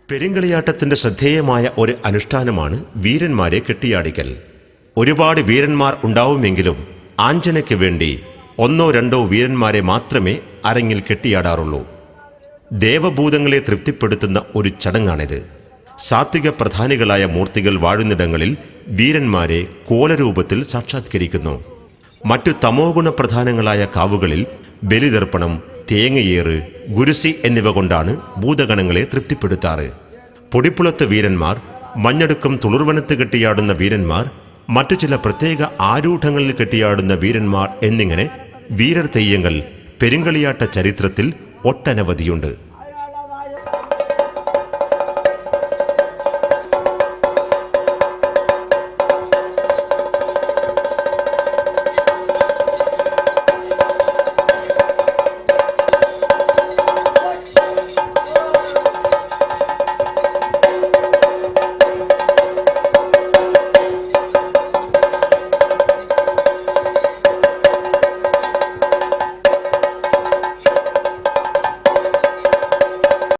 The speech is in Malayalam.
പെരുങ്കളിയാട്ടത്തിന്റെ ശ്രദ്ധേയമായ ഒരു അനുഷ്ഠാനമാണ് വീരന്മാരെ കെട്ടിയാടിക്കൽ. ഒരുപാട് വീരന്മാർ ഉണ്ടാവുമെങ്കിലും ആഞ്ജനയ്ക്ക് വേണ്ടി 1-2 വീരന്മാരെ മാത്രമേ അരങ്ങിൽ കെട്ടിയാടാറുള്ളൂ. ദേവഭൂതങ്ങളെ തൃപ്തിപ്പെടുത്തുന്ന ഒരു ചടങ്ങാണിത്. സാത്വിക പ്രധാനികളായ മൂർത്തികൾ വാഴുന്നിടങ്ങളിൽ വീരന്മാരെ കോലരൂപത്തിൽ സാക്ഷാത്കരിക്കുന്നു. മറ്റു തമോ ഗുണ പ്രധാനങ്ങളായ കാവുകളിൽ ബലിതർപ്പണം, തേങ്ങയേറ്, ഗുരുസി എന്നിവ കൊണ്ടാണ് ഭൂതഗണങ്ങളെ തൃപ്തിപ്പെടുത്താറ്. പൊടിപ്പുളത്ത് വീരന്മാർ, മഞ്ഞടുക്കം തുളുർവനത്ത് കെട്ടിയാടുന്ന വീരന്മാർ, മറ്റു ചില പ്രത്യേക ആരൂഢങ്ങളിൽ കെട്ടിയാടുന്ന വീരന്മാർ എന്നിങ്ങനെ വീരർ തെയ്യങ്ങൾ പെരുങ്കളിയാട്ട ചരിത്രത്തിൽ ഒട്ടനവധിയുണ്ട്.